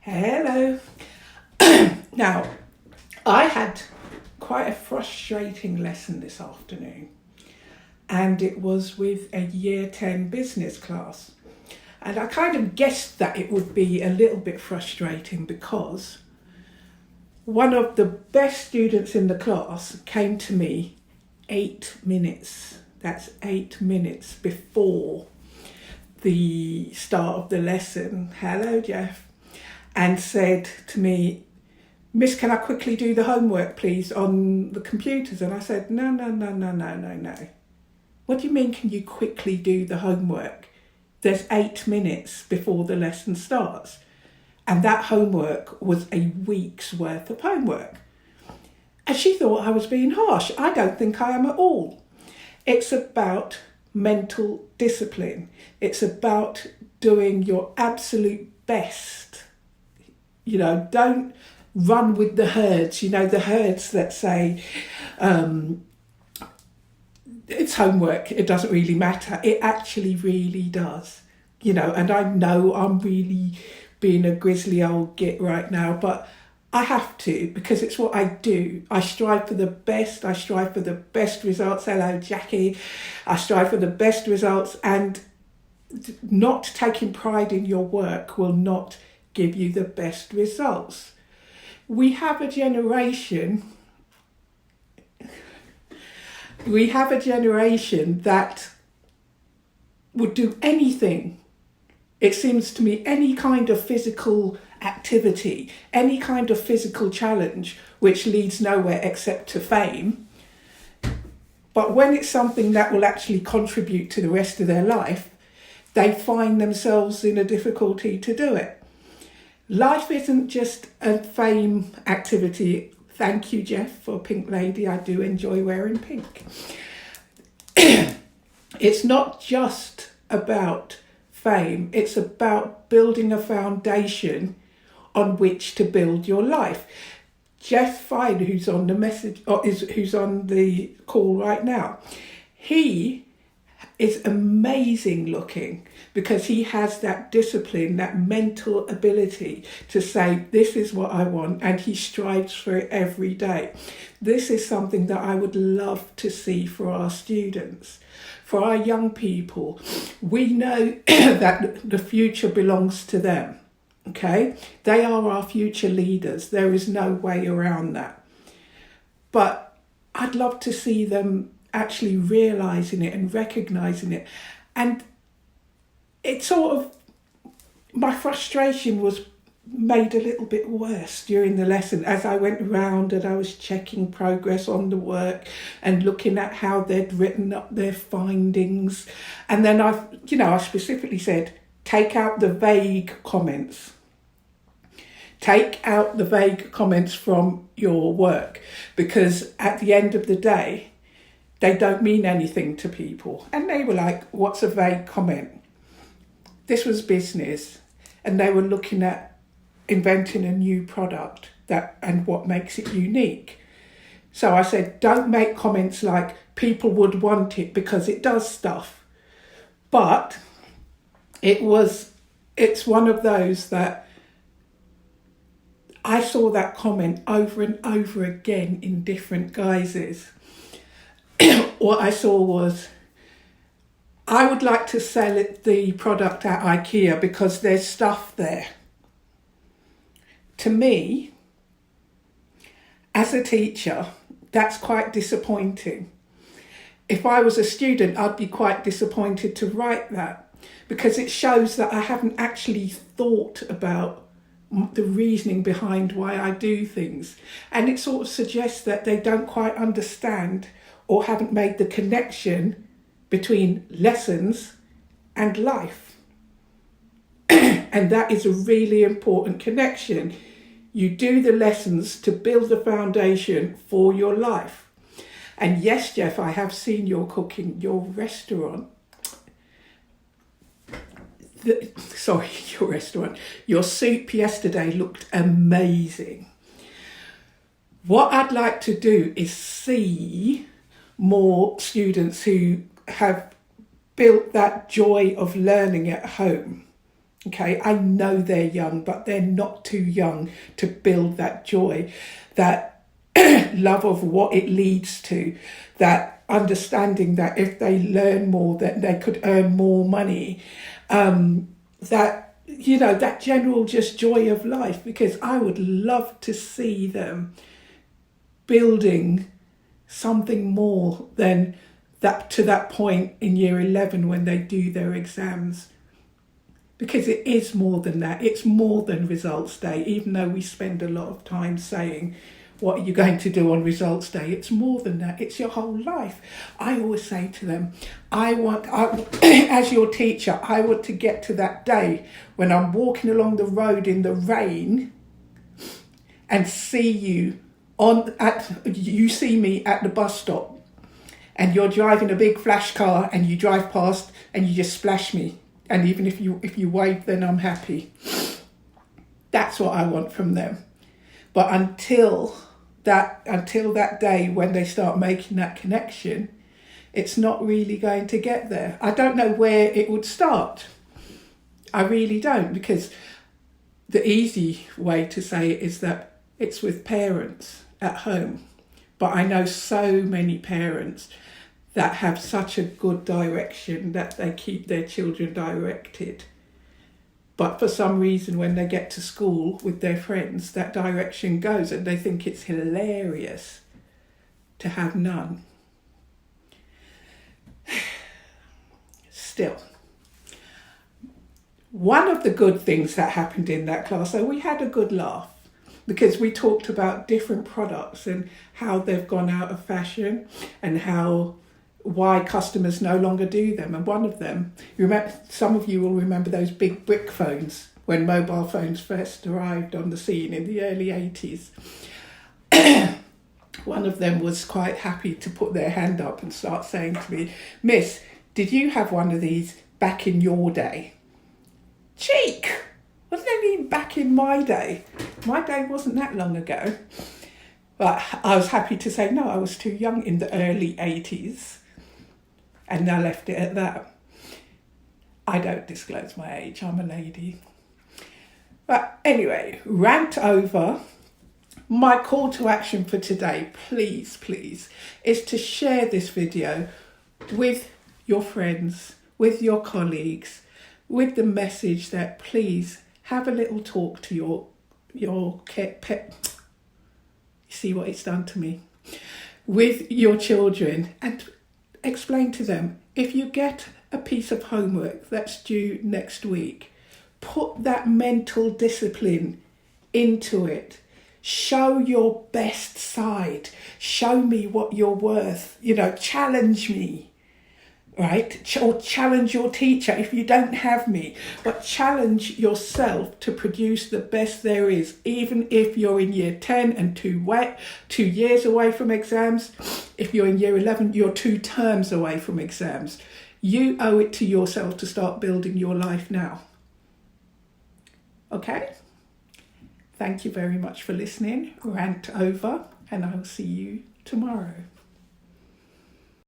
Hello. Now, I had quite a frustrating lesson this afternoon, and it was with a year 10 business class. And I kind of guessed that it would be a little bit frustrating because one of the best students in the class came to me 8 minutes. That's 8 minutes before the start of the lesson. Hello, Jeff. And said to me, Miss, can I quickly do the homework, please, on the computers? And I said, no. What do you mean, can you quickly do the homework? There's 8 minutes before the lesson starts. And that homework was a week's worth of homework. And she thought I was being harsh. I don't think I am at all. It's about mental discipline. It's about doing your absolute best. Don't run with the herds, the herds that say, it's homework, it doesn't really matter. It actually really does, and I know I'm really being a grizzly old git right now, but I have to, because it's what I do. I strive for the best. I strive for the best results. Hello, Jackie. I strive for the best results, and not taking pride in your work will not give you the best results. We have a generation that would do anything. It seems to me any kind of physical activity, any kind of physical challenge, which leads nowhere except to fame. But when it's something that will actually contribute to the rest of their life, they find themselves in a difficulty to do it. Life isn't just a fame activity. Thank you, Jeff, for Pink Lady. I do enjoy wearing pink. It's not just about fame. It's about building a foundation on which to build your life. Jeff Fine, who's on who's on the call right now, he is amazing looking because he has that discipline, that mental ability to say, this is what I want, and he strives for it every day. This is something that I would love to see for our students, for our young people. We know that the future belongs to them, okay? They are our future leaders. There is no way around that. But I'd love to see them actually realising it and recognising it. And it sort of, my frustration was made a little bit worse during the lesson as I went around and I was checking progress on the work and looking at how they'd written up their findings. And then I specifically said, take out the vague comments. Take out the vague comments from your work, because at the end of the day, they don't mean anything to people. And they were like, what's a vague comment? This was business, and they were looking at inventing a new product and what makes it unique. So I said, don't make comments like people would want it because it does stuff. But it's one of those that I saw that comment over and over again in different guises. What I saw was, I would like to sell the product at IKEA because there's stuff there. To me, as a teacher, that's quite disappointing. If I was a student, I'd be quite disappointed to write that, because it shows that I haven't actually thought about the reasoning behind why I do things. And it sort of suggests that they don't quite understand or haven't made the connection between lessons and life. And that is a really important connection. You do the lessons to build the foundation for your life. And yes, Jeff, I have seen your cooking, your restaurant. Your soup yesterday looked amazing. What I'd like to do is see more students who have built that joy of learning at home Okay, I know they're young, but they're not too young to build that joy, that love of what it leads to, that understanding that if they learn more, that they could earn more money, that, you know, that general just joy of life, because I would love to see them building something more than that, to that point in year 11 when they do their exams. Because it is more than that. It's more than results day, even though we spend a lot of time saying, what are you going to do on results day? It's more than that. It's your whole life. I always say to them, as your teacher, I want to get to that day when I'm walking along the road in the rain and see you you see me at the bus stop, and you're driving a big flash car and you drive past and you just splash me. And even if you wave, then I'm happy. That's what I want from them. But until that day when they start making that connection, it's not really going to get there. I don't know where it would start. I really don't, because the easy way to say it is that it's with parents at home. But I know so many parents that have such a good direction that they keep their children directed. But for some reason, when they get to school with their friends, that direction goes and they think it's hilarious to have none. Still, one of the good things that happened in that class, so we had a good laugh, because we talked about different products and how they've gone out of fashion and why customers no longer do them. And one of them, some of you will remember those big brick phones when mobile phones first arrived on the scene in the early 80s. One of them was quite happy to put their hand up and start saying to me, "Miss, did you have one of these back in your day?" Cheek! What do they mean back in my day? My day wasn't that long ago. But I was happy to say, no, I was too young in the early 80s. And I left it at that. I don't disclose my age, I'm a lady. But anyway, rant over. My call to action for today, please, is to share this video with your friends, with your colleagues, with the message that please have a little talk to your pet. You see what it's done to me? With your children, and explain to them, if you get a piece of homework that's due next week, put that mental discipline into it. Show your best side. Show me what you're worth. Challenge me, right? Or challenge your teacher if you don't have me. But challenge yourself to produce the best there is, even if you're in year 10 and 2 years away from exams. If you're in year 11, you're 2 terms away from exams. You owe it to yourself to start building your life now. Okay? Thank you very much for listening. Rant over, and I'll see you tomorrow.